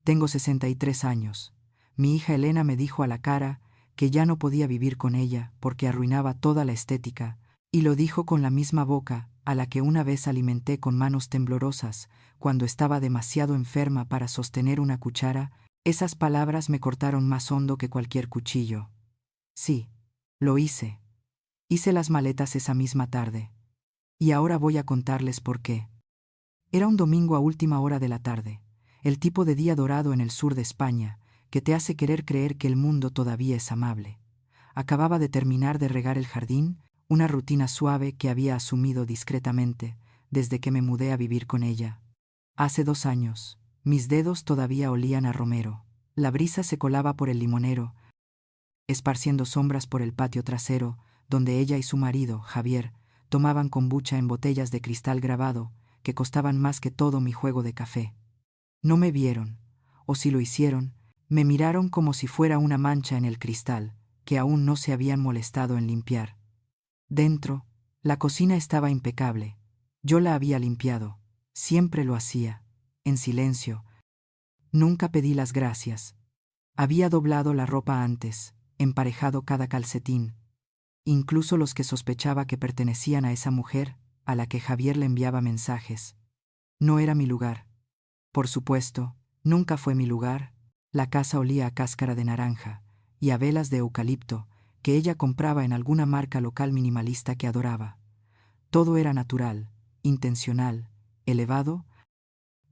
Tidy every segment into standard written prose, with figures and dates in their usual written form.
Tengo 63 años. Mi hija Elena me dijo a la cara que ya no podía vivir con ella porque arruinaba toda la estética, y lo dijo con la misma boca a la que una vez alimenté con manos temblorosas cuando estaba demasiado enferma para sostener una cuchara. Esas palabras me cortaron más hondo que cualquier cuchillo. Sí, lo hice. Hice las maletas esa misma tarde. Y ahora voy a contarles por qué. Era un domingo a última hora de la tarde, el tipo de día dorado en el sur de España, que te hace querer creer que el mundo todavía es amable. Acababa de terminar de regar el jardín, una rutina suave que había asumido discretamente desde que me mudé a vivir con ella. Hace 2 años, mis dedos todavía olían a romero. La brisa se colaba por el limonero, esparciendo sombras por el patio trasero, donde ella y su marido, Javier, tomaban kombucha en botellas de cristal grabado, que costaban más que todo mi juego de café. No me vieron, o si lo hicieron, me miraron como si fuera una mancha en el cristal, que aún no se habían molestado en limpiar. Dentro, la cocina estaba impecable. Yo la había limpiado. Siempre lo hacía, en silencio. Nunca pedí las gracias. Había doblado la ropa antes, emparejado cada calcetín, incluso los que sospechaba que pertenecían a esa mujer a la que Javier le enviaba mensajes. No era mi lugar. Por supuesto, nunca fue mi lugar. La casa olía a cáscara de naranja y a velas de eucalipto que ella compraba en alguna marca local minimalista que adoraba. Todo era natural, intencional, elevado.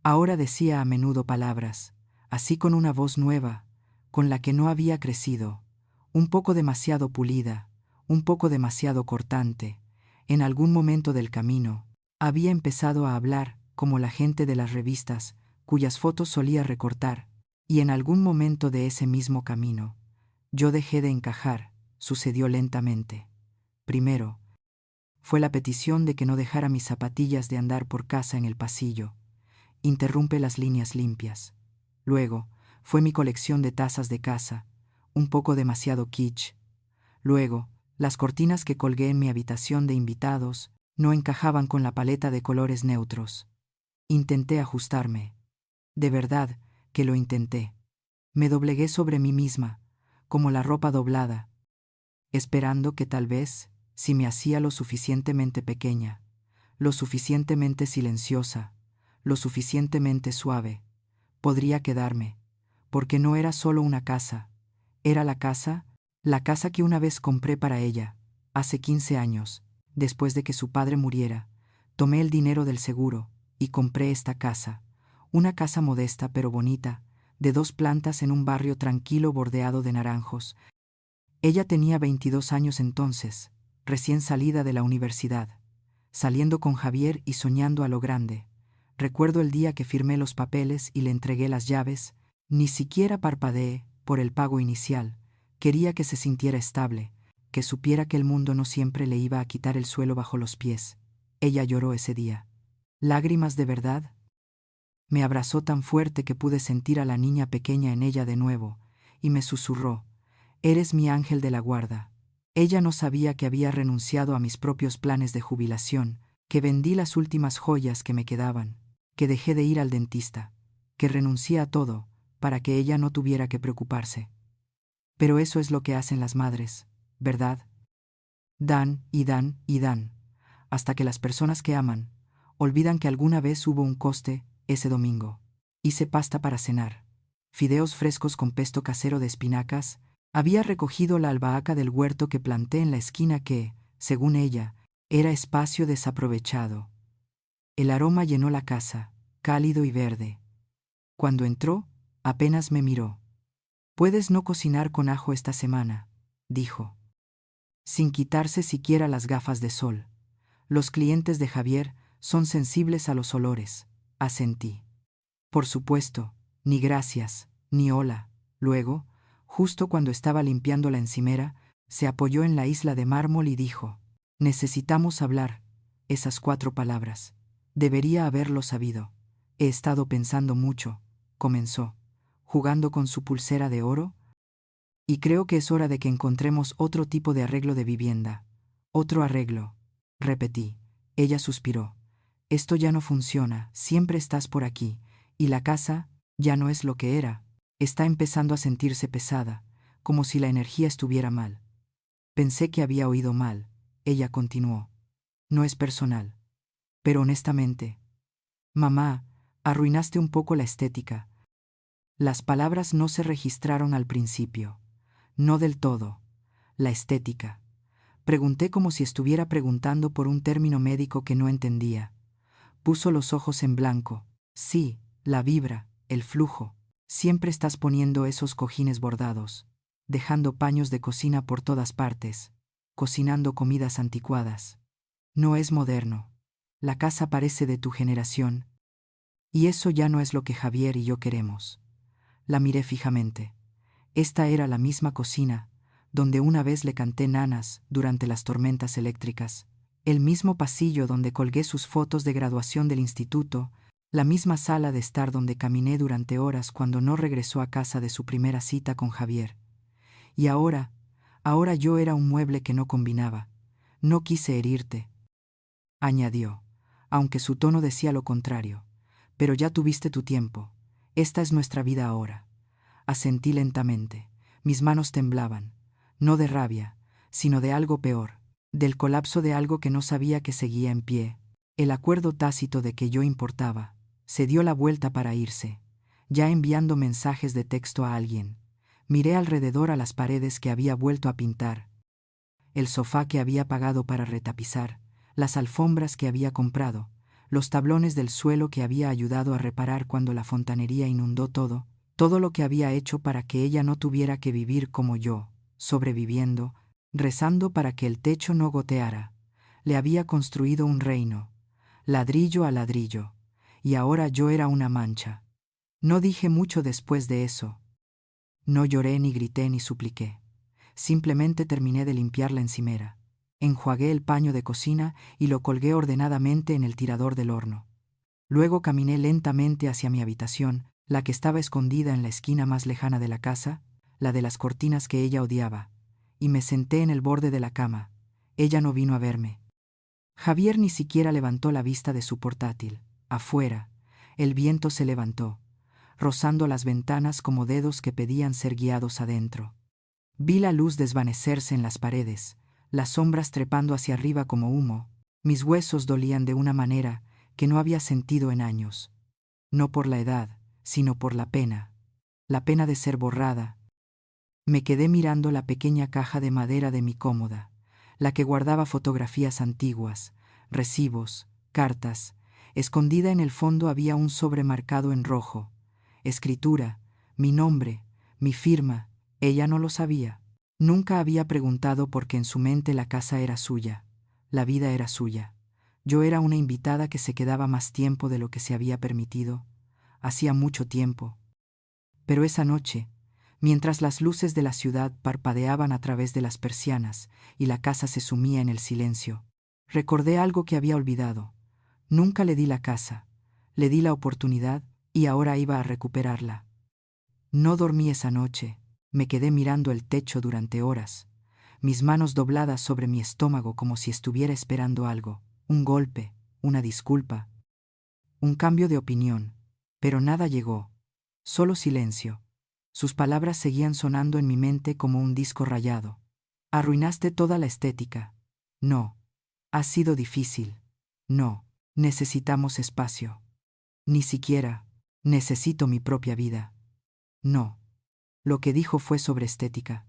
Ahora decía a menudo palabras, así con una voz nueva, con la que no había crecido, un poco demasiado pulida, un poco demasiado cortante. En algún momento del camino, había empezado a hablar como la gente de las revistas, cuyas fotos solía recortar, y en algún momento de ese mismo camino, yo dejé de encajar. Sucedió lentamente. Primero, fue la petición de que no dejara mis zapatillas de andar por casa en el pasillo. Interrumpe las líneas limpias. Luego, fue mi colección de tazas de casa, un poco demasiado kitsch. Luego, las cortinas que colgué en mi habitación de invitados no encajaban con la paleta de colores neutros. Intenté ajustarme. De verdad que lo intenté. Me doblegué sobre mí misma, como la ropa doblada, esperando que tal vez, si me hacía lo suficientemente pequeña, lo suficientemente silenciosa, lo suficientemente suave, podría quedarme, porque no era solo una casa, era la casa que una vez compré para ella, hace 15 años, después de que su padre muriera. Tomé el dinero del seguro y compré esta casa, una casa modesta pero bonita, de 2 plantas en un barrio tranquilo bordeado de naranjos. Ella tenía 22 años entonces, recién salida de la universidad, saliendo con Javier y soñando a lo grande. Recuerdo el día que firmé los papeles y le entregué las llaves. Ni siquiera parpadeé por el pago inicial. Quería que se sintiera estable, que supiera que el mundo no siempre le iba a quitar el suelo bajo los pies. Ella lloró ese día. Lágrimas de verdad. Me abrazó tan fuerte que pude sentir a la niña pequeña en ella de nuevo, y me susurró: «Eres mi ángel de la guarda». Ella no sabía que había renunciado a mis propios planes de jubilación, que vendí las últimas joyas que me quedaban, que dejé de ir al dentista, que renuncié a todo para que ella no tuviera que preocuparse. Pero eso es lo que hacen las madres, ¿verdad? Dan y dan y dan, hasta que las personas que aman olvidan que alguna vez hubo un coste. Ese domingo hice pasta para cenar, fideos frescos con pesto casero de espinacas. Había recogido la albahaca del huerto que planté en la esquina que, según ella, era espacio desaprovechado. El aroma llenó la casa, cálido y verde. Cuando entró, apenas me miró. «Puedes no cocinar con ajo esta semana», dijo, sin quitarse siquiera las gafas de sol. «Los clientes de Javier son sensibles a los olores», asentí. Por supuesto, ni gracias, ni hola. Luego, justo cuando estaba limpiando la encimera, se apoyó en la isla de mármol y dijo: «Necesitamos hablar». Esas 4 palabras. Debería haberlo sabido. «He estado pensando mucho», comenzó, jugando con su pulsera de oro, «y creo que es hora de que encontremos otro tipo de arreglo de vivienda». «Otro arreglo», repetí. Ella suspiró. «Esto ya no funciona, siempre estás por aquí, y la casa, Ya no es lo que era. Está empezando a sentirse pesada, como si la energía estuviera mal. Pensé que había oído mal. Ella continuó. No es personal. Pero honestamente, mamá, arruinaste un poco la estética. Las palabras no se registraron al principio. No del todo. La estética. Pregunté como si estuviera preguntando por un término médico que no entendía. Puso los ojos en blanco. Sí, la vibra, el flujo. Siempre estás poniendo esos cojines bordados, dejando paños de cocina por todas partes, cocinando comidas anticuadas. No es moderno. La casa parece de tu generación. Y eso ya no es lo que Javier y yo queremos. La miré fijamente. Esta era la misma cocina, donde una vez le canté nanas durante las tormentas eléctricas, el mismo pasillo donde colgué sus fotos de graduación del instituto, la misma sala de estar donde caminé durante horas cuando no regresó a casa de su primera cita con Javier. Y ahora yo era un mueble que no combinaba. No quise herirte, añadió, aunque su tono decía lo contrario. Pero ya tuviste tu tiempo. Esta es nuestra vida ahora. Asentí lentamente. Mis manos temblaban, no de rabia, sino de algo peor, del colapso de algo que no sabía que seguía en pie. El acuerdo tácito de que yo importaba. Se dio la vuelta para irse, ya enviando mensajes de texto a alguien. Miré alrededor a las paredes que había vuelto a pintar, el sofá que había pagado para retapizar, las alfombras que había comprado, los tablones del suelo que había ayudado a reparar cuando la fontanería inundó todo lo que había hecho para que ella no tuviera que vivir como yo, sobreviviendo, rezando para que el techo no goteara. Le había construido un reino, ladrillo a ladrillo, y ahora yo era una mancha. No dije mucho después de eso. No lloré ni grité ni supliqué. Simplemente terminé de limpiar la encimera. Enjuagué el paño de cocina y lo colgué ordenadamente en el tirador del horno. Luego caminé lentamente hacia mi habitación, la que estaba escondida en la esquina más lejana de la casa, la de las cortinas que ella odiaba, y me senté en el borde de la cama. Ella no vino a verme. Javier ni siquiera levantó la vista de su portátil. Afuera, el viento se levantó, rozando las ventanas como dedos que pedían ser guiados adentro. Vi la luz desvanecerse en las paredes, las sombras trepando hacia arriba como humo. Mis huesos dolían de una manera que no había sentido en años. No por la edad, sino por la pena de ser borrada. Me quedé mirando la pequeña caja de madera de mi cómoda, la que guardaba fotografías antiguas, recibos, cartas. Escondida en el fondo había un sobre marcado en rojo. Escritura, mi nombre, mi firma. Ella no lo sabía. Nunca había preguntado porque en su mente la casa era suya, la vida era suya. Yo era una invitada que se quedaba más tiempo de lo que se había permitido. Hacía mucho tiempo. Pero esa noche, mientras las luces de la ciudad parpadeaban a través de las persianas y la casa se sumía en el silencio, recordé algo que había olvidado. Nunca le di la casa, le di la oportunidad y ahora iba a recuperarla. No dormí esa noche, me quedé mirando el techo durante horas, mis manos dobladas sobre mi estómago como si estuviera esperando algo, un golpe, una disculpa, un cambio de opinión, pero nada llegó, solo silencio. Sus palabras seguían sonando en mi mente como un disco rayado. Arruinaste toda la estética. No. Ha sido difícil. No. Necesitamos espacio. Ni siquiera. Necesito mi propia vida. No. Lo que dijo fue sobre estética.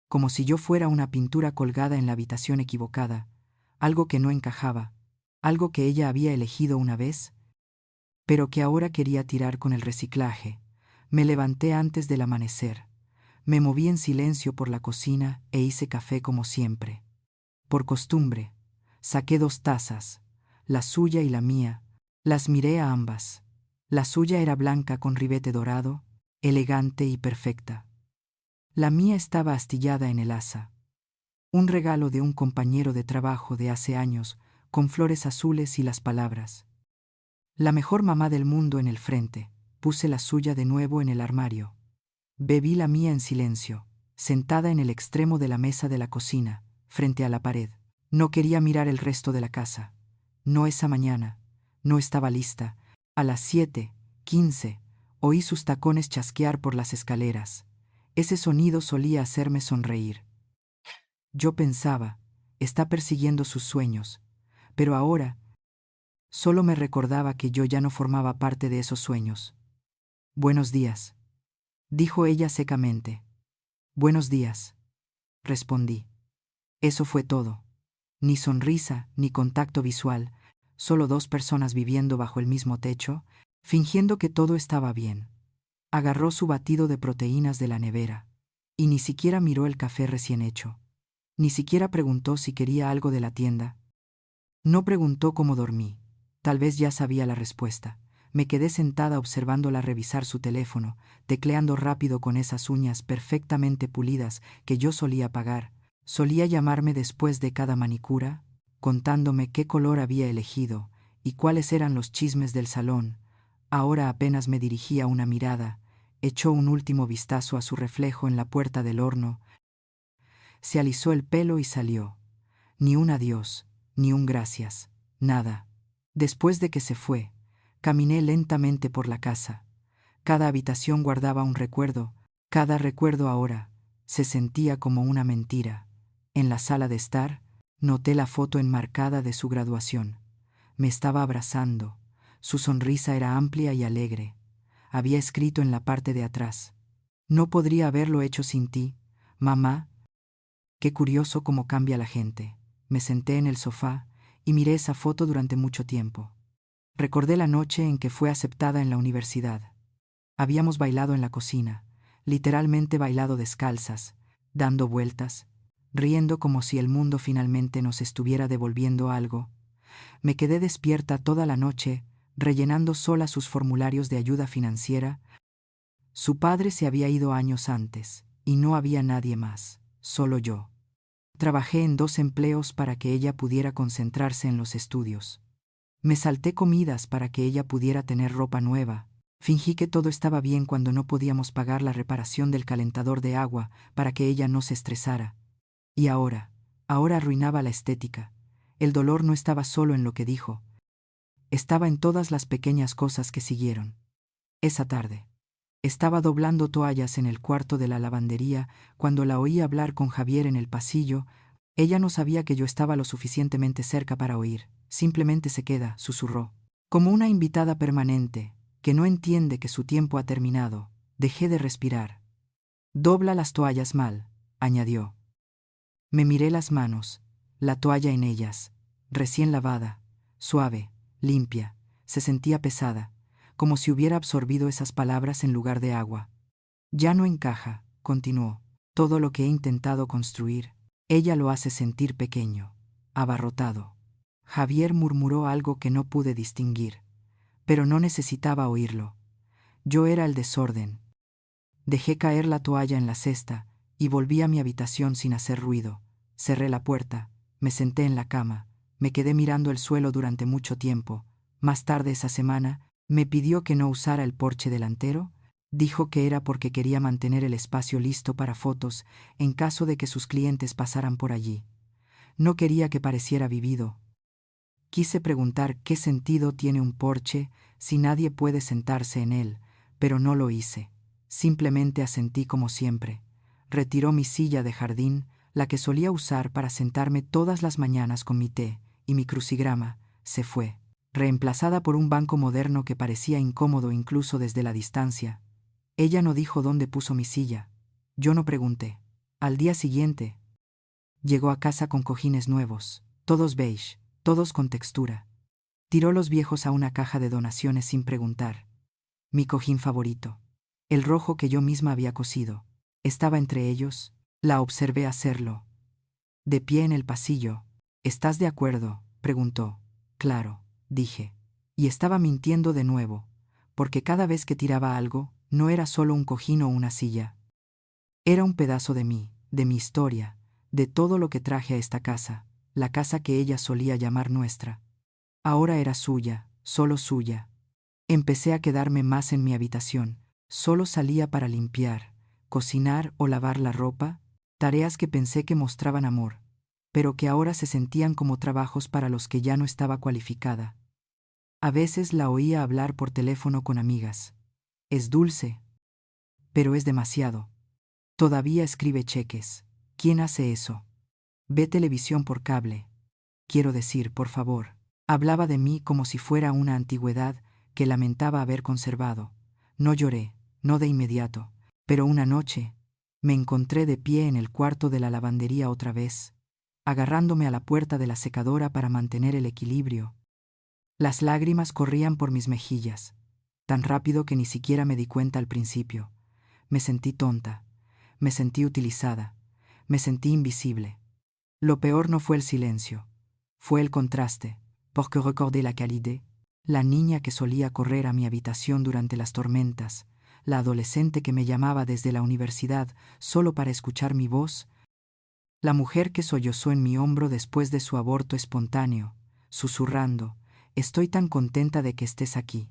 Como si yo fuera una pintura colgada en la habitación equivocada, algo que no encajaba, algo que ella había elegido una vez, pero que ahora quería tirar con el reciclaje. Me levanté antes del amanecer. Me moví en silencio por la cocina e hice café como siempre. Por costumbre, saqué 2 tazas, la suya y la mía. Las miré a ambas. La suya era blanca con ribete dorado, elegante y perfecta. La mía estaba astillada en el asa. Un regalo de un compañero de trabajo de hace años, con flores azules y las palabras: la mejor mamá del mundo en el frente. Puse la suya de nuevo en el armario. Bebí la mía en silencio, sentada en el extremo de la mesa de la cocina, frente a la pared. No quería mirar el resto de la casa. No esa mañana. No estaba lista. A las 7:15, Oí sus tacones chasquear por las escaleras. Ese sonido solía hacerme sonreír. Yo pensaba, está persiguiendo sus sueños, pero ahora solo me recordaba que yo ya no formaba parte de esos sueños. Buenos días, dijo ella secamente. Buenos días, respondí. Eso fue todo. Ni sonrisa, ni contacto visual, solo dos personas viviendo bajo el mismo techo, fingiendo que todo estaba bien. Agarró su batido de proteínas de la nevera, y ni siquiera miró el café recién hecho. Ni siquiera preguntó si quería algo de la tienda. No preguntó cómo dormí. Tal vez ya sabía la respuesta. Me quedé sentada observándola revisar su teléfono, tecleando rápido con esas uñas perfectamente pulidas que yo solía pagar. Solía llamarme después de cada manicura, contándome qué color había elegido y cuáles eran los chismes del salón. Ahora apenas me dirigía una mirada, echó un último vistazo a su reflejo en la puerta del horno, se alisó el pelo y salió. Ni un adiós, ni un gracias, nada. Después de que se fue, caminé lentamente por la casa. Cada habitación guardaba un recuerdo, cada recuerdo ahora se sentía como una mentira. En la sala de estar, noté la foto enmarcada de su graduación. Me estaba abrazando. Su sonrisa era amplia y alegre. Había escrito en la parte de atrás: no podría haberlo hecho sin ti, mamá. Qué curioso cómo cambia la gente. Me senté en el sofá y miré esa foto durante mucho tiempo. Recordé la noche en que fue aceptada en la universidad. Habíamos bailado en la cocina, literalmente bailado descalzas, dando vueltas, riendo como si el mundo finalmente nos estuviera devolviendo algo. Me quedé despierta toda la noche, rellenando sola sus formularios de ayuda financiera. Su padre se había ido años antes, y no había nadie más, solo yo. Trabajé en 2 empleos para que ella pudiera concentrarse en los estudios. Me salté comidas para que ella pudiera tener ropa nueva. Fingí que todo estaba bien cuando no podíamos pagar la reparación del calentador de agua para que ella no se estresara. Y ahora arruinaba la estética. El dolor no estaba solo en lo que dijo. Estaba en todas las pequeñas cosas que siguieron. Esa tarde estaba doblando toallas en el cuarto de la lavandería cuando la oí hablar con Javier en el pasillo. Ella no sabía que yo estaba lo suficientemente cerca para oír. Simplemente se queda, susurró. Como una invitada permanente, que no entiende que su tiempo ha terminado. Dejé de respirar. Dobla las toallas mal, añadió. Me miré las manos, la toalla en ellas, recién lavada, suave, limpia, se sentía pesada, como si hubiera absorbido esas palabras en lugar de agua. Ya no encaja, continuó. Todo lo que he intentado construir, ella lo hace sentir pequeño, abarrotado. Javier murmuró algo que no pude distinguir, pero no necesitaba oírlo. Yo era el desorden. Dejé caer la toalla en la cesta y volví a mi habitación sin hacer ruido. Cerré la puerta, me senté en la cama, me quedé mirando el suelo durante mucho tiempo. Más tarde esa semana, me pidió que no usara el porche delantero. Dijo que era porque quería mantener el espacio listo para fotos en caso de que sus clientes pasaran por allí. No quería que pareciera vivido. Quise preguntar qué sentido tiene un porche si nadie puede sentarse en él, pero no lo hice. Simplemente asentí como siempre. Retiró mi silla de jardín, la que solía usar para sentarme todas las mañanas con mi té, y mi crucigrama, se fue, reemplazada por un banco moderno que parecía incómodo incluso desde la distancia. Ella no dijo dónde puso mi silla. Yo no pregunté. Al día siguiente, llegó a casa con cojines nuevos, todos beige, todos con textura. Tiró los viejos a una caja de donaciones sin preguntar. Mi cojín favorito, el rojo que yo misma había cosido, estaba entre ellos. La observé hacerlo. De pie en el pasillo. ¿Estás de acuerdo?, preguntó. Claro, dije. Y estaba mintiendo de nuevo, porque cada vez que tiraba algo, no era solo un cojín o una silla. Era un pedazo de mí, de mi historia, de todo lo que traje a esta casa, la casa que ella solía llamar nuestra. Ahora era suya, solo suya. Empecé a quedarme más en mi habitación. Solo salía para limpiar, cocinar o lavar la ropa, tareas que pensé que mostraban amor, pero que ahora se sentían como trabajos para los que ya no estaba cualificada. A veces la oía hablar por teléfono con amigas. Es dulce, pero es demasiado. Todavía escribe cheques. ¿Quién hace eso? Ve televisión por cable. Quiero decir, por favor. Hablaba de mí como si fuera una antigüedad que lamentaba haber conservado. No lloré, no de inmediato, pero una noche me encontré de pie en el cuarto de la lavandería otra vez, agarrándome a la puerta de la secadora para mantener el equilibrio. Las lágrimas corrían por mis mejillas, tan rápido que ni siquiera me di cuenta al principio. Me sentí tonta, me sentí utilizada, me sentí invisible. Lo peor no fue el silencio, fue el contraste, porque recordé la Calidé, la niña que solía correr a mi habitación durante las tormentas, la adolescente que me llamaba desde la universidad solo para escuchar mi voz, la mujer que sollozó en mi hombro después de su aborto espontáneo, susurrando: «Estoy tan contenta de que estés aquí».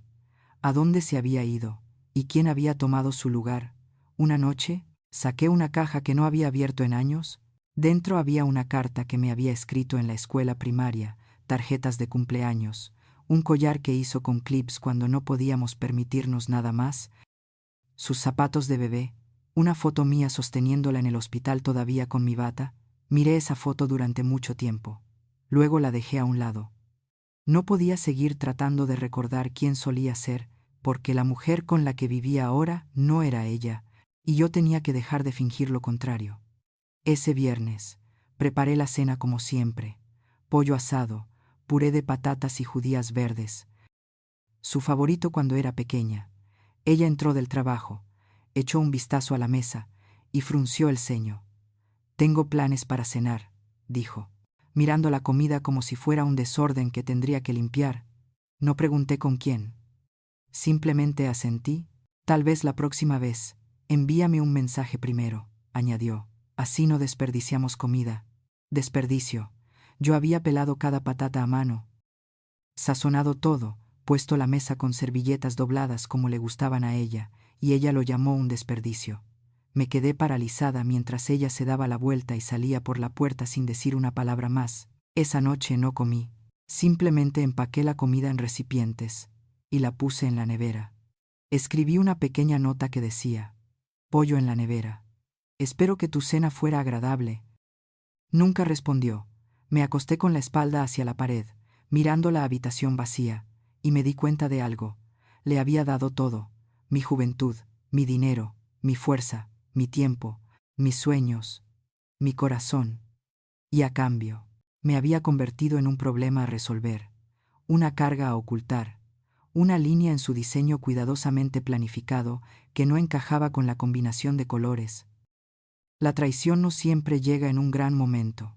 ¿A dónde se había ido? ¿Y quién había tomado su lugar? Una noche, saqué una caja que no había abierto en años. Dentro había una carta que me había escrito en la escuela primaria, tarjetas de cumpleaños, un collar que hizo con clips cuando no podíamos permitirnos nada más, sus zapatos de bebé, una foto mía sosteniéndola en el hospital todavía con mi bata. Miré esa foto durante mucho tiempo. Luego la dejé a un lado. No podía seguir tratando de recordar quién solía ser, porque la mujer con la que vivía ahora no era ella, y yo tenía que dejar de fingir lo contrario. Ese viernes, preparé la cena como siempre: pollo asado, puré de patatas y judías verdes, su favorito cuando era pequeña. Ella entró del trabajo, echó un vistazo a la mesa y frunció el ceño. «Tengo planes para cenar», dijo, mirando la comida como si fuera un desorden que tendría que limpiar. No pregunté con quién. Simplemente asentí. «Tal vez la próxima vez. Envíame un mensaje primero», añadió. «Así no desperdiciamos comida». Desperdicio. Yo había pelado cada patata a mano, sazonado todo, puesto la mesa con servilletas dobladas como le gustaban a ella, y ella lo llamó un desperdicio. Me quedé paralizada mientras ella se daba la vuelta y salía por la puerta sin decir una palabra más. Esa noche no comí. Simplemente empaqué la comida en recipientes y la puse en la nevera. Escribí una pequeña nota que decía: «Pollo en la nevera. Espero que tu cena fuera agradable». Nunca respondió. Me acosté con la espalda hacia la pared, mirando la habitación vacía, y me di cuenta de algo. Le había dado todo: mi juventud, mi dinero, mi fuerza, mi tiempo, mis sueños, mi corazón. Y a cambio, me había convertido en un problema a resolver, una carga a ocultar, una línea en su diseño cuidadosamente planificado que no encajaba con la combinación de colores. La traición no siempre llega en un gran momento.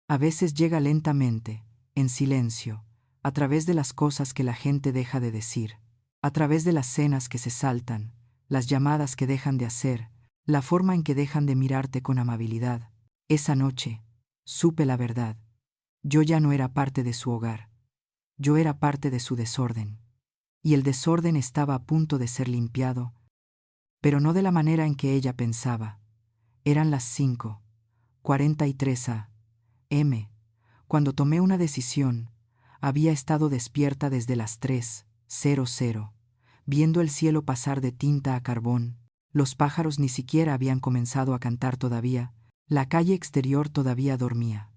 A veces llega lentamente, en silencio, a través de las cosas que la gente deja de decir, a través de las cenas que se saltan, las llamadas que dejan de hacer, la forma en que dejan de mirarte con amabilidad. Esa noche, supe la verdad. Yo ya no era parte de su hogar. Yo era parte de su desorden. Y el desorden estaba a punto de ser limpiado, pero no de la manera en que ella pensaba. Eran las 5:43 a.m. Cuando tomé una decisión. Había estado despierta desde las 3:00, viendo el cielo pasar de tinta a carbón. Los pájaros ni siquiera habían comenzado a cantar todavía. La calle exterior todavía dormía.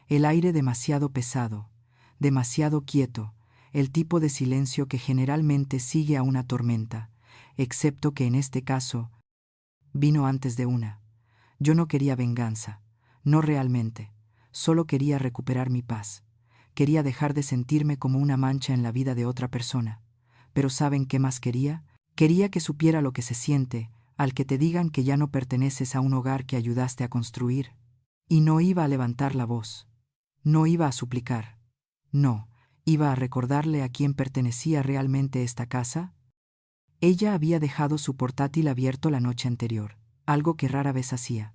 El aire demasiado pesado, demasiado quieto, el tipo de silencio que generalmente sigue a una tormenta, excepto que en este caso vino antes de una. Yo no quería venganza, no realmente, solo quería recuperar mi paz. Quería dejar de sentirme como una mancha en la vida de otra persona. Pero ¿saben qué más quería? Quería que supiera lo que se siente al que te digan que ya no perteneces a un hogar que ayudaste a construir. Y no iba a levantar la voz. No iba a suplicar. No, iba a recordarle a quién pertenecía realmente esta casa. Ella había dejado su portátil abierto la noche anterior, algo que rara vez hacía.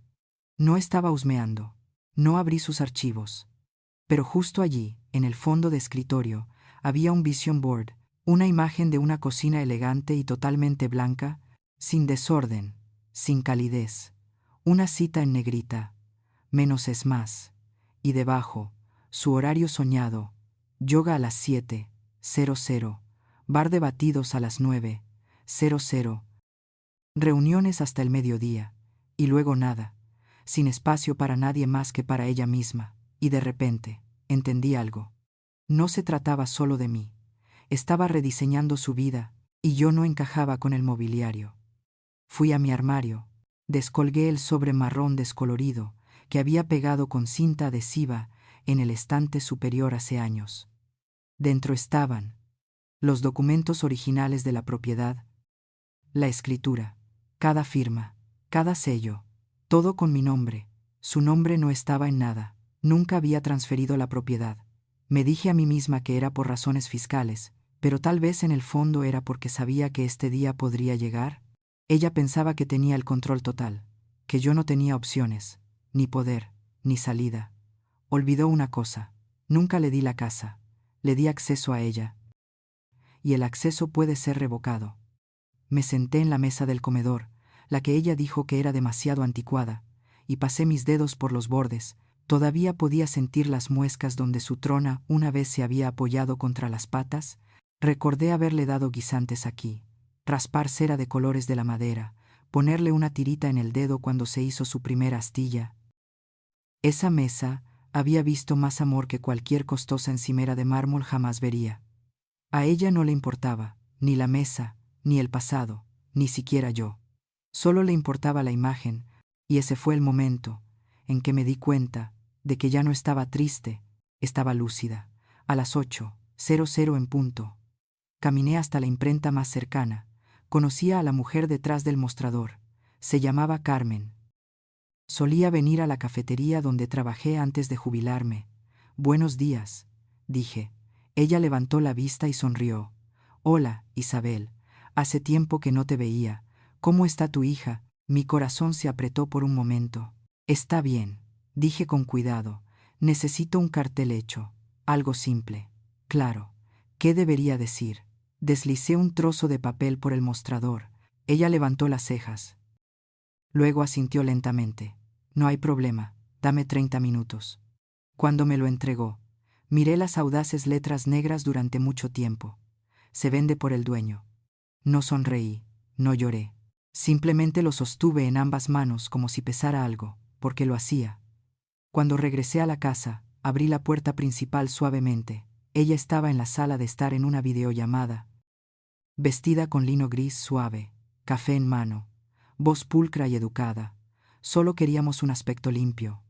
No estaba husmeando. No abrí sus archivos. Pero justo allí, en el fondo de escritorio, había un vision board, una imagen de una cocina elegante y totalmente blanca, sin desorden, sin calidez. Una cita en negrita: «Menos es más». Y debajo, su horario soñado: yoga a las 7:00, bar de batidos a las 9:00, Reuniones hasta el mediodía, y luego nada, sin espacio para nadie más que para ella misma, y de repente, entendí algo. No se trataba solo de mí. Estaba rediseñando su vida, y yo no encajaba con el mobiliario. Fui a mi armario, descolgué el sobre marrón descolorido que había pegado con cinta adhesiva en el estante superior hace años. Dentro estaban los documentos originales de la propiedad, la escritura, cada firma, cada sello, todo con mi nombre. Su nombre no estaba en nada. Nunca había transferido la propiedad. Me dije a mí misma que era por razones fiscales, pero tal vez en el fondo era porque sabía que este día podría llegar. Ella pensaba que tenía el control total, que yo no tenía opciones, ni poder, ni salida. Olvidó una cosa: nunca le di la casa, le di acceso a ella. Y el acceso puede ser revocado. Me senté en la mesa del comedor, la que ella dijo que era demasiado anticuada, y pasé mis dedos por los bordes. Todavía podía sentir las muescas donde su trona una vez se había apoyado contra las patas. Recordé haberle dado guisantes aquí, raspar cera de colores de la madera, ponerle una tirita en el dedo cuando se hizo su primera astilla. Esa mesa había visto más amor que cualquier costosa encimera de mármol jamás vería. A ella no le importaba, ni la mesa, ni el pasado, ni siquiera yo. Solo le importaba la imagen, y ese fue el momento en que me di cuenta de que ya no estaba triste, estaba lúcida. A las 8:00 en punto. Caminé hasta la imprenta más cercana. Conocía a la mujer detrás del mostrador. Se llamaba Carmen. Solía venir a la cafetería donde trabajé antes de jubilarme. Buenos días, dije. Ella levantó la vista y sonrió. Hola, Isabel. Hace tiempo que no te veía. ¿Cómo está tu hija? Mi corazón se apretó por un momento. Está bien, dije con cuidado. Necesito un cartel hecho. Algo simple. Claro. ¿Qué debería decir? Deslicé un trozo de papel por el mostrador. Ella levantó las cejas. Luego asintió lentamente. No hay problema. Dame 30 minutos. Cuando me lo entregó, miré las audaces letras negras durante mucho tiempo. Se vende por el dueño. No sonreí, no lloré. Simplemente lo sostuve en ambas manos como si pesara algo, porque lo hacía. Cuando regresé a la casa, abrí la puerta principal suavemente. Ella estaba en la sala de estar en una videollamada, vestida con lino gris suave, café en mano, voz pulcra y educada. Solo queríamos un aspecto limpio.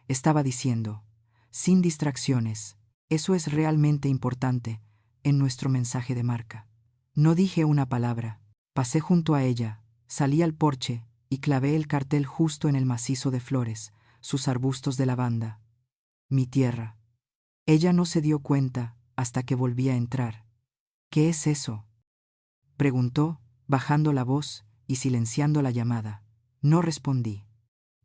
Estaba diciendo, sin distracciones, eso es realmente importante en nuestro mensaje de marca. No dije una palabra. Pasé junto a ella, salí al porche y clavé el cartel justo en el macizo de flores, sus arbustos de lavanda. Mi tierra. Ella no se dio cuenta hasta que volví a entrar. ¿Qué es eso?, preguntó, bajando la voz y silenciando la llamada. No respondí.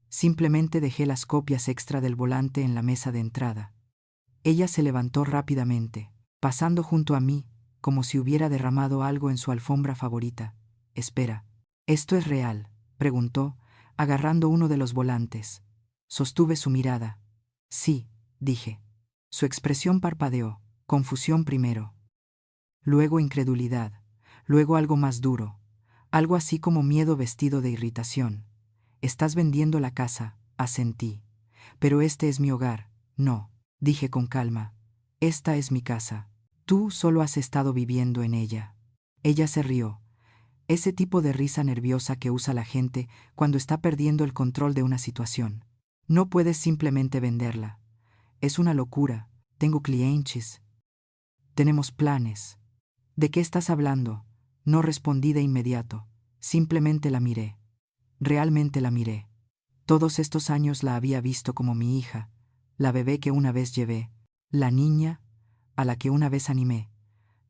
Simplemente dejé las copias extra del volante en la mesa de entrada. Ella se levantó rápidamente, pasando junto a mí, como si hubiera derramado algo en su alfombra favorita. Espera, ¿esto es real?, preguntó, agarrando uno de los volantes. Sostuve su mirada. Sí, dije. Su expresión parpadeó, confusión primero, luego incredulidad, luego algo más duro, algo así como miedo vestido de irritación. Estás vendiendo la casa, asentí. Pero este es mi hogar. No, dije con calma. Esta es mi casa. Tú solo has estado viviendo en ella. Ella se rió. Ese tipo de risa nerviosa que usa la gente cuando está perdiendo el control de una situación. No puedes simplemente venderla. Es una locura. Tengo clientes. Tenemos planes. ¿De qué estás hablando? No respondí de inmediato. Simplemente la miré. Realmente la miré. Todos estos años la había visto como mi hija, la bebé que una vez llevé, la niña a la que una vez animé,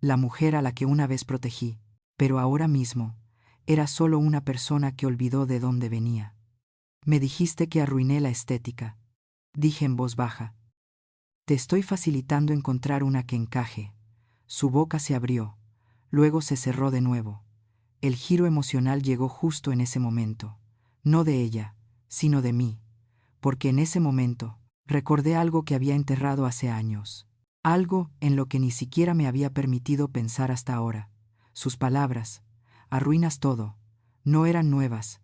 la mujer a la que una vez protegí, pero ahora mismo era solo una persona que olvidó de dónde venía. Me dijiste que arruiné la estética, dije en voz baja. Te estoy facilitando encontrar una que encaje. Su boca se abrió, luego se cerró de nuevo. El giro emocional llegó justo en ese momento, no de ella, sino de mí, porque en ese momento recordé algo que había enterrado hace años, algo en lo que ni siquiera me había permitido pensar hasta ahora. Sus palabras: arruinas todo, No eran nuevas.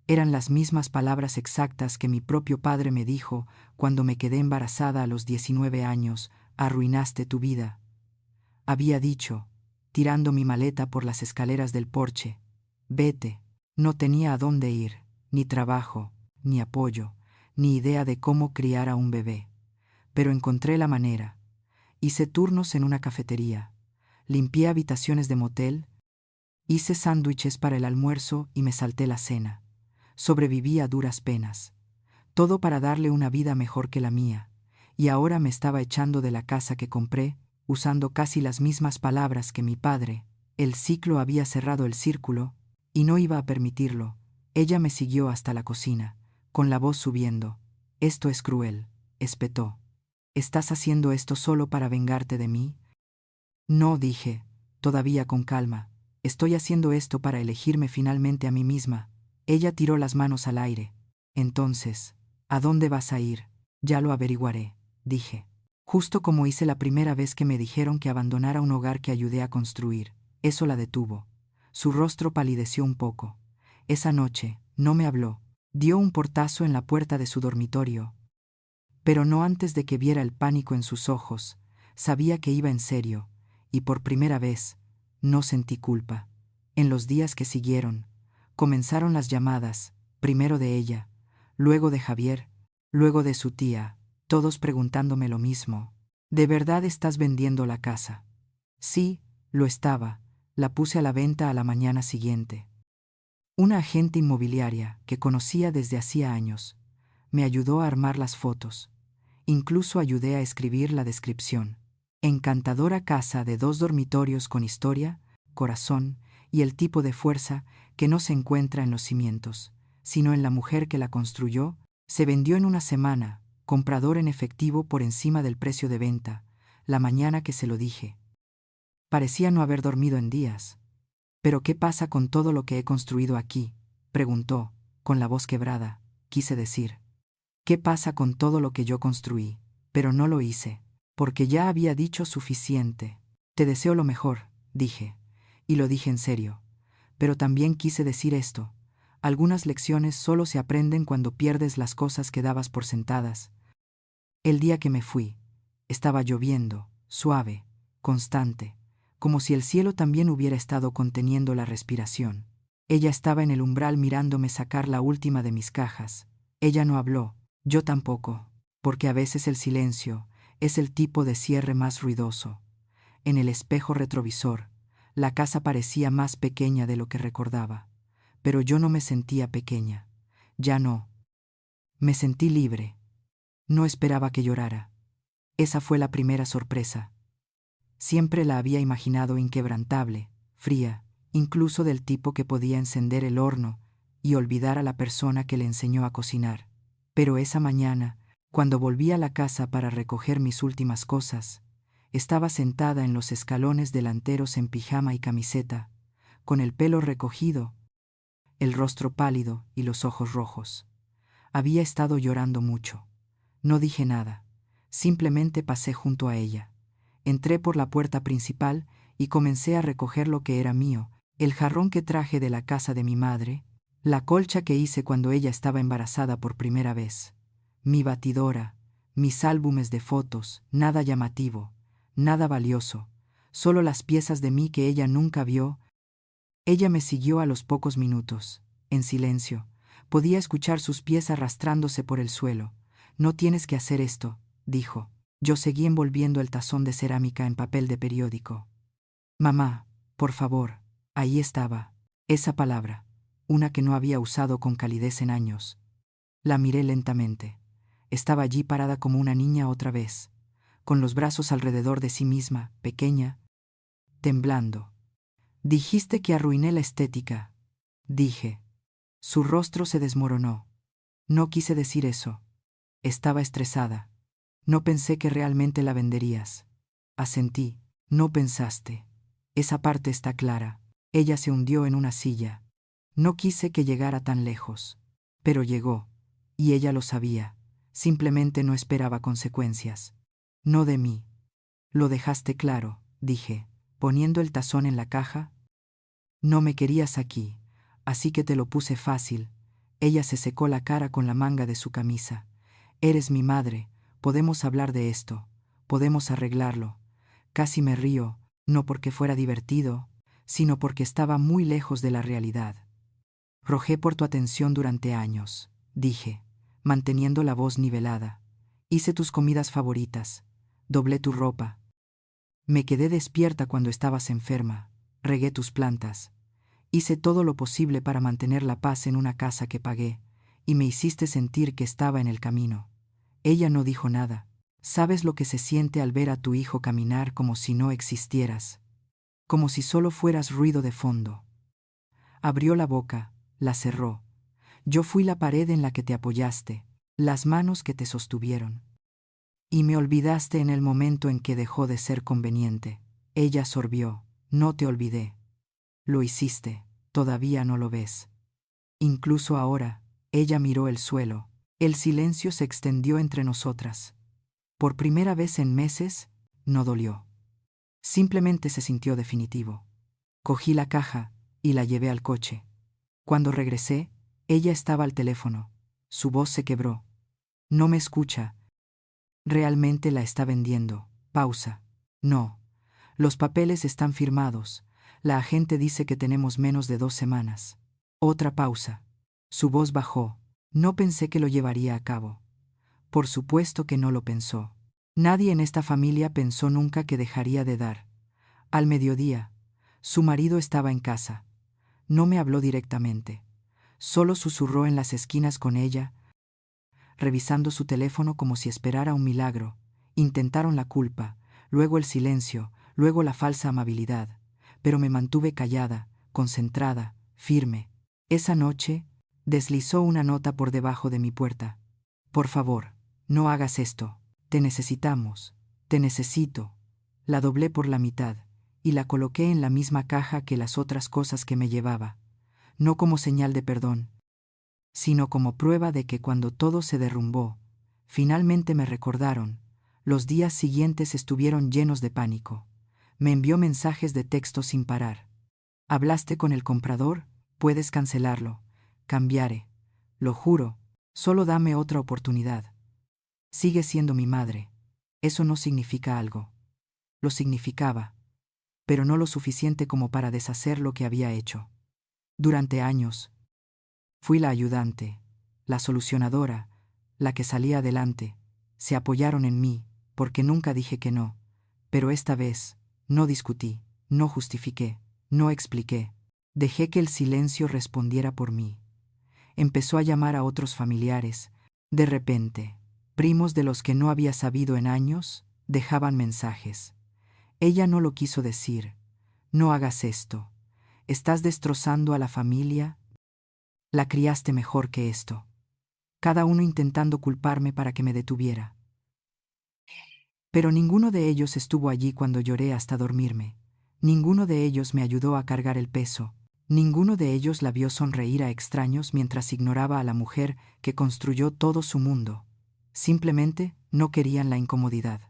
Eran las mismas palabras exactas que mi propio padre me dijo cuando me quedé embarazada a los 19 años: arruinaste tu vida. Había dicho, tirando mi maleta por las escaleras del porche: vete. No tenía a dónde ir, ni trabajo, ni apoyo, ni idea de cómo criar a un bebé. Pero encontré la manera. Hice turnos en una cafetería, limpié habitaciones de motel, hice sándwiches para el almuerzo y me salté la cena. Sobreviví a duras penas. Todo para darle una vida mejor que la mía. Y ahora me estaba echando de la casa que compré, usando casi las mismas palabras que mi padre. El ciclo había cerrado el círculo, y no iba a permitirlo. Ella me siguió hasta la cocina, con la voz subiendo. Esto es cruel, espetó. ¿Estás haciendo esto solo para vengarte de mí? No, dije, todavía con calma. Estoy haciendo esto para elegirme finalmente a mí misma. Ella tiró las manos al aire. Entonces, ¿a dónde vas a ir? Ya lo averiguaré, dije. Justo como hice la primera vez que me dijeron que abandonara un hogar que ayudé a construir. Eso la detuvo. Su rostro palideció un poco. Esa noche, no me habló. Dio un portazo en la puerta de su dormitorio. Pero no antes de que viera el pánico en sus ojos. Sabía que iba en serio, y por primera vez, no sentí culpa. En los días que siguieron, comenzaron las llamadas, primero de ella, luego de Javier, luego de su tía, todos preguntándome lo mismo. ¿De verdad estás vendiendo la casa? Sí, lo estaba. La puse a la venta a la mañana siguiente. Una agente inmobiliaria que conocía desde hacía años me ayudó a armar las fotos. Incluso ayudé a escribir la descripción. Encantadora casa de 2 dormitorios con historia, corazón y el tipo de fuerza que no se encuentra en los cimientos, sino en la mujer que la construyó. Se vendió en una semana, comprador en efectivo por encima del precio de venta, la mañana que se lo dije. Parecía no haber dormido en días. ¿Pero qué pasa con todo lo que he construido aquí?, preguntó, con la voz quebrada. Quise decir, ¿qué pasa con todo lo que yo construí? Pero no lo hice, porque ya había dicho suficiente. Te deseo lo mejor, dije, y lo dije en serio. Pero también quise decir esto: algunas lecciones solo se aprenden cuando pierdes las cosas que dabas por sentadas. El día que me fui, estaba lloviendo, suave, constante, como si el cielo también hubiera estado conteniendo la respiración. Ella estaba en el umbral mirándome sacar la última de mis cajas. Ella no habló, yo tampoco, porque a veces el silencio es el tipo de cierre más ruidoso. En el espejo retrovisor, la casa parecía más pequeña de lo que recordaba, pero yo no me sentía pequeña. Ya no. Me sentí libre. No esperaba que llorara. Esa fue la primera sorpresa. Siempre la había imaginado inquebrantable, fría, incluso del tipo que podía encender el horno y olvidar a la persona que le enseñó a cocinar. Pero esa mañana, cuando volví a la casa para recoger mis últimas cosas, estaba sentada en los escalones delanteros en pijama y camiseta, con el pelo recogido, el rostro pálido y los ojos rojos. Había estado llorando mucho. No dije nada, simplemente pasé junto a ella. Entré por la puerta principal y comencé a recoger lo que era mío: el jarrón que traje de la casa de mi madre, la colcha que hice cuando ella estaba embarazada por primera vez, mi batidora, mis álbumes de fotos, nada llamativo, nada valioso, solo las piezas de mí que ella nunca vio. Ella me siguió a los pocos minutos, en silencio. Podía escuchar sus pies arrastrándose por el suelo. No tienes que hacer esto, dijo. Yo seguí envolviendo el tazón de cerámica en papel de periódico. Mamá, por favor. Ahí estaba. Esa palabra, una que no había usado con calidez en años. La miré lentamente. Estaba allí parada como una niña otra vez, con los brazos alrededor de sí misma, pequeña, temblando. Dijiste que arruiné la estética, dije. Su rostro se desmoronó. No quise decir eso. Estaba estresada. No pensé que realmente la venderías. Asentí. No pensaste. Esa parte está clara. Ella se hundió en una silla. No quise que llegara tan lejos. Pero llegó. Y ella lo sabía. Simplemente no esperaba consecuencias. No de mí. Lo dejaste claro, dije, poniendo el tazón en la caja. No me querías aquí. así que te lo puse fácil. Ella se secó la cara con la manga de su camisa. Eres mi madre, podemos hablar de esto, podemos arreglarlo. Casi me río, no porque fuera divertido, sino porque estaba muy lejos de la realidad. Rogé por tu atención durante años, dije, manteniendo la voz nivelada. Hice tus comidas favoritas, doblé tu ropa. Me quedé despierta cuando estabas enferma, regué tus plantas. Hice todo lo posible para mantener la paz en una casa que pagué, y me hiciste sentir que estaba en el camino. Ella no dijo nada. ¿Sabes lo que se siente al ver a tu hijo caminar como si no existieras? Como si solo fueras ruido de fondo. Abrió la boca, la cerró. Yo fui la pared en la que te apoyaste, las manos que te sostuvieron. Y me olvidaste en el momento en que dejó de ser conveniente. Ella sorbió. No te olvidé. Lo hiciste, todavía no lo ves. Incluso ahora, ella miró el suelo. El silencio se extendió entre nosotras. Por primera vez en meses, no dolió. Simplemente se sintió definitivo. Cogí la caja y la llevé al coche. Cuando regresé, ella estaba al teléfono. Su voz se quebró. No me escucha. Realmente la está vendiendo. Pausa. No. Los papeles están firmados. La agente dice que tenemos menos de 2 semanas. Otra pausa. Su voz bajó. No pensé que lo llevaría a cabo. Por supuesto que no lo pensó. Nadie en esta familia pensó nunca que dejaría de dar. Al mediodía, su marido estaba en casa. No me habló directamente. Solo susurró en las esquinas con ella, revisando su teléfono como si esperara un milagro. Intentaron la culpa, luego el silencio, luego la falsa amabilidad. Pero me mantuve callada, concentrada, firme. Esa noche, deslizó una nota por debajo de mi puerta. Por favor, no hagas esto. Te necesitamos. Te necesito. La doblé por la mitad y la coloqué en la misma caja que las otras cosas que me llevaba. No como señal de perdón, sino como prueba de que cuando todo se derrumbó, finalmente me recordaron. Los días siguientes estuvieron llenos de pánico. Me envió mensajes de texto sin parar. ¿Hablaste con el comprador? Puedes cancelarlo. Cambiaré. Lo juro. Solo dame otra oportunidad. Sigue siendo mi madre. Eso no significa algo. Lo significaba, pero no lo suficiente como para deshacer lo que había hecho. Durante años, fui la ayudante, la solucionadora, la que salía adelante. Se apoyaron en mí, porque nunca dije que no. Pero esta vez, no discutí, no justifiqué, no expliqué. Dejé que el silencio respondiera por mí. Empezó a llamar a otros familiares. De repente, primos de los que no había sabido en años, dejaban mensajes. Ella no lo quiso decir. No hagas esto. Estás destrozando a la familia. La criaste mejor que esto. Cada uno intentando culparme para que me detuviera. Pero ninguno de ellos estuvo allí cuando lloré hasta dormirme. Ninguno de ellos me ayudó a cargar el peso. Ninguno de ellos la vio sonreír a extraños mientras ignoraba a la mujer que construyó todo su mundo. Simplemente no querían la incomodidad.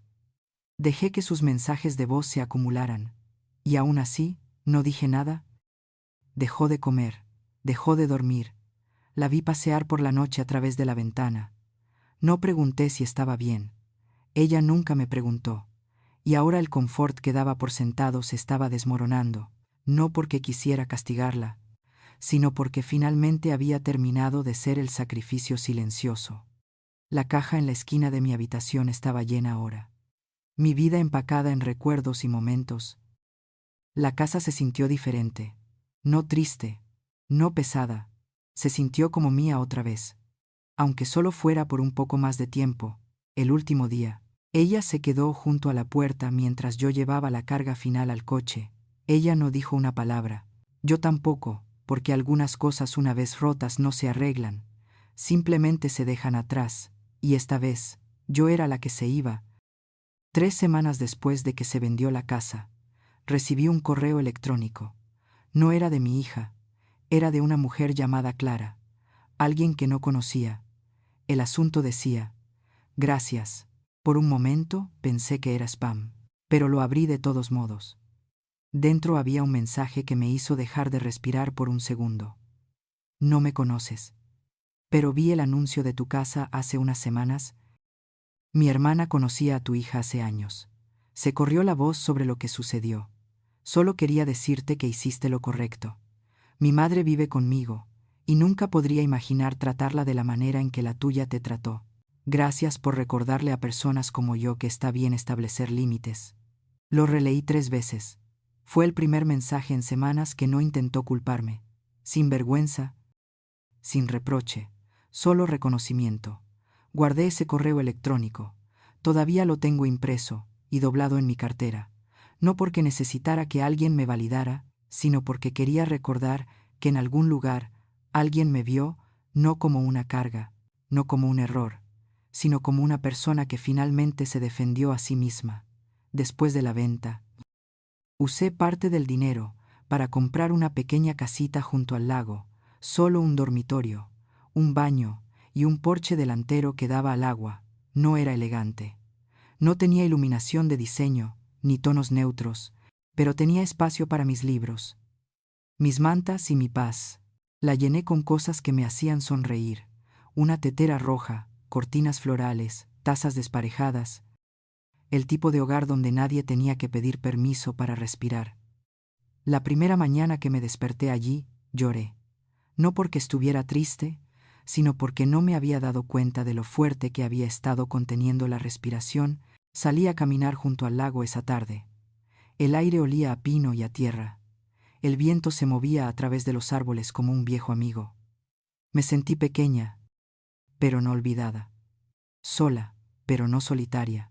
Dejé que sus mensajes de voz se acumularan. Y aún así, no dije nada. Dejó de comer, dejó de dormir. La vi pasear por la noche a través de la ventana. No pregunté si estaba bien. Ella nunca me preguntó. Y ahora el confort que daba por sentado se estaba desmoronando, no porque quisiera castigarla, sino porque finalmente había terminado de ser el sacrificio silencioso. La caja en la esquina de mi habitación estaba llena ahora. Mi vida empacada en recuerdos y momentos. La casa se sintió diferente, no triste, no pesada, se sintió como mía otra vez. Aunque solo fuera por un poco más de tiempo, el último día. Ella se quedó junto a la puerta mientras yo llevaba la carga final al coche. Ella no dijo una palabra. Yo tampoco, porque algunas cosas una vez rotas no se arreglan. Simplemente se dejan atrás, y esta vez, yo era la que se iba. 3 semanas después de que se vendió la casa, recibí un correo electrónico. No era de mi hija, era de una mujer llamada Clara, alguien que no conocía. El asunto decía: gracias. Por un momento pensé que era spam, pero lo abrí de todos modos. Dentro había un mensaje que me hizo dejar de respirar por un segundo. no me conoces. Pero vi el anuncio de tu casa hace unas semanas. Mi hermana conocía a tu hija hace años. Se corrió la voz sobre lo que sucedió. Solo quería decirte que hiciste lo correcto. Mi madre vive conmigo, y nunca podría imaginar tratarla de la manera en que la tuya te trató. Gracias por recordarle a personas como yo que está bien establecer límites. Lo releí 3 veces. Fue el primer mensaje en semanas que no intentó culparme. Sin vergüenza, sin reproche, solo reconocimiento. Guardé ese correo electrónico. Todavía lo tengo impreso y doblado en mi cartera. No porque necesitara que alguien me validara, sino porque quería recordar que en algún lugar alguien me vio no como una carga, no como un error, sino como una persona que finalmente se defendió a sí misma. Después de la venta, usé parte del dinero para comprar una pequeña casita junto al lago, solo un dormitorio, un baño y un porche delantero que daba al agua. No era elegante. No tenía iluminación de diseño, ni tonos neutros, pero tenía espacio para mis libros, mis mantas y mi paz. La llené con cosas que me hacían sonreír: una tetera roja, cortinas florales, tazas desparejadas, el tipo de hogar donde nadie tenía que pedir permiso para respirar. La primera mañana que me desperté allí, lloré. No porque estuviera triste, sino porque no me había dado cuenta de lo fuerte que había estado conteniendo la respiración. Salí a caminar junto al lago esa tarde. El aire olía a pino y a tierra. El viento se movía a través de los árboles como un viejo amigo. Me sentí pequeña, pero no olvidada. Sola, pero no solitaria.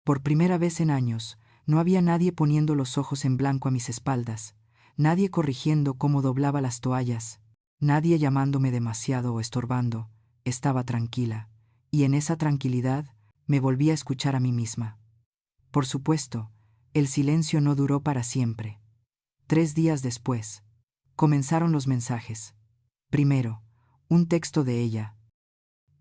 Por primera vez en años, no había nadie poniendo los ojos en blanco a mis espaldas, nadie corrigiendo cómo doblaba las toallas, nadie llamándome demasiado o estorbando. Estaba tranquila, y en esa tranquilidad me volví a escuchar a mí misma. Por supuesto, el silencio no duró para siempre. 3 días después, comenzaron los mensajes. Primero, un texto de ella: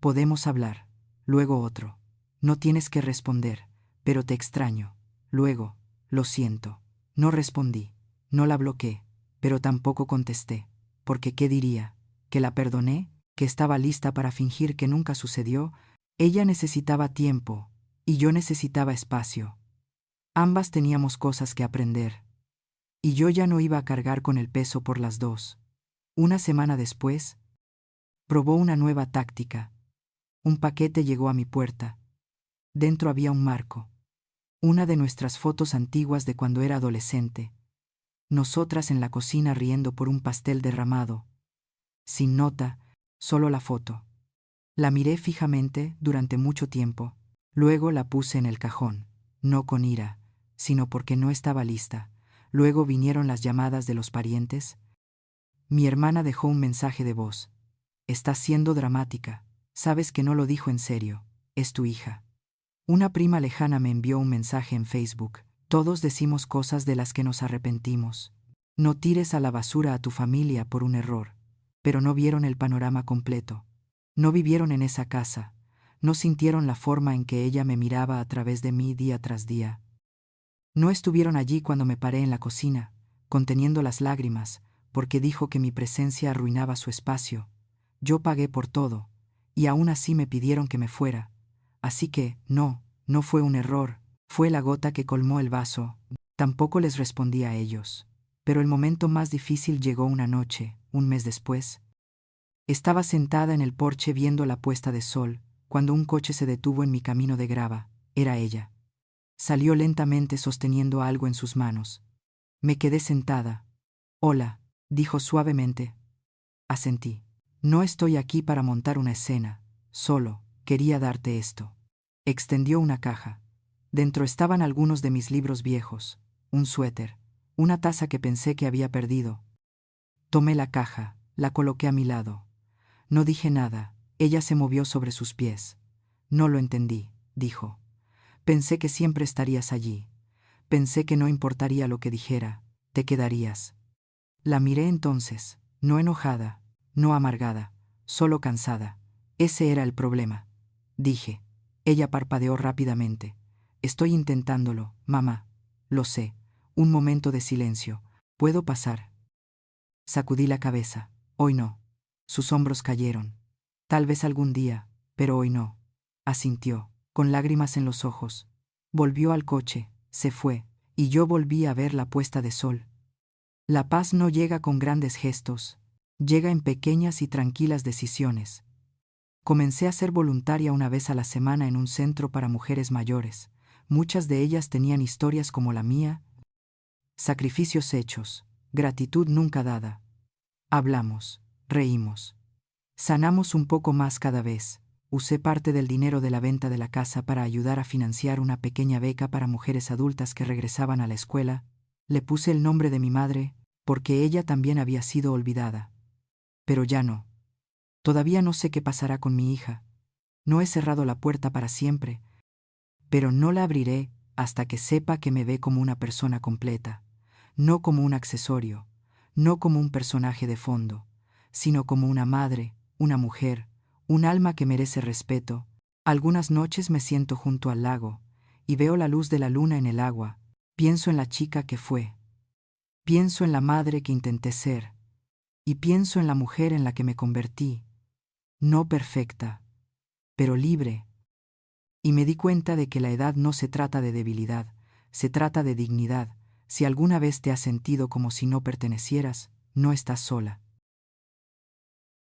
podemos hablar. Luego otro: no tienes que responder, pero te extraño. Luego: lo siento. No respondí, no la bloqueé, pero tampoco contesté, porque ¿qué diría? ¿Que la perdoné? ¿Que estaba lista para fingir que nunca sucedió? Ella necesitaba tiempo, y yo necesitaba espacio. Ambas teníamos cosas que aprender, y yo ya no iba a cargar con el peso por las dos. Una semana después, probó una nueva táctica. Un paquete llegó a mi puerta. Dentro había un marco. Una de nuestras fotos antiguas de cuando era adolescente. Nosotras en la cocina riendo por un pastel derramado. Sin nota, solo la foto. La miré fijamente durante mucho tiempo. Luego la puse en el cajón, no con ira, sino porque no estaba lista. Luego vinieron las llamadas de los parientes. Mi hermana dejó un mensaje de voz. Estás siendo dramática. Sabes que no lo dijo en serio. Es tu hija. Una prima lejana me envió un mensaje en Facebook. Todos decimos cosas de las que nos arrepentimos. No tires a la basura a tu familia por un error. Pero no vieron el panorama completo. No vivieron en esa casa. No sintieron la forma en que ella me miraba a través de mí día tras día. No estuvieron allí cuando me paré en la cocina, conteniendo las lágrimas, porque dijo que mi presencia arruinaba su espacio. Yo pagué por todo, y aún así me pidieron que me fuera. Así que, no fue un error, fue la gota que colmó el vaso. Tampoco les respondí a ellos. Pero el momento más difícil llegó una noche, un mes después. Estaba sentada en el porche viendo la puesta de sol, cuando un coche se detuvo en mi camino de grava. Era ella. Salió lentamente sosteniendo algo en sus manos. Me quedé sentada. Hola, dijo suavemente. Asentí. No estoy aquí para montar una escena, solo quería darte esto. Extendió una caja. Dentro estaban algunos de mis libros viejos, un suéter, una taza que pensé que había perdido. Tomé la caja, la coloqué a mi lado. No dije nada, ella se movió sobre sus pies. No lo entendí, dijo. Pensé que siempre estarías allí. Pensé que no importaría lo que dijera, te quedarías. La miré entonces, no enojada, no amargada, solo cansada. Ese era el problema. Dije. Ella parpadeó rápidamente. Estoy intentándolo, mamá. Lo sé. Un momento de silencio. ¿Puedo pasar? Sacudí la cabeza. Hoy no. Sus hombros cayeron. Tal vez algún día, pero hoy no. Asintió, con lágrimas en los ojos. Volvió al coche, se fue, y yo volví a ver la puesta de sol. La paz no llega con grandes gestos, llega en pequeñas y tranquilas decisiones. Comencé a ser voluntaria una vez a la semana en un centro para mujeres mayores. Muchas de ellas tenían historias como la mía, sacrificios hechos, gratitud nunca dada. Hablamos, reímos. Sanamos un poco más cada vez. Usé parte del dinero de la venta de la casa para ayudar a financiar una pequeña beca para mujeres adultas que regresaban a la escuela. Le puse el nombre de mi madre, porque ella también había sido olvidada. Pero ya no. Todavía no sé qué pasará con mi hija. No he cerrado la puerta para siempre, pero no la abriré hasta que sepa que me ve como una persona completa, no como un accesorio, no como un personaje de fondo, sino como una madre, una mujer, un alma que merece respeto. Algunas noches me siento junto al lago y veo la luz de la luna en el agua. Pienso en la chica que fue. Pienso en la madre que intenté ser. Y pienso en la mujer en la que me convertí. No perfecta, pero libre. Y me di cuenta de que la edad no se trata de debilidad, se trata de dignidad. Si alguna vez te has sentido como si no pertenecieras, no estás sola.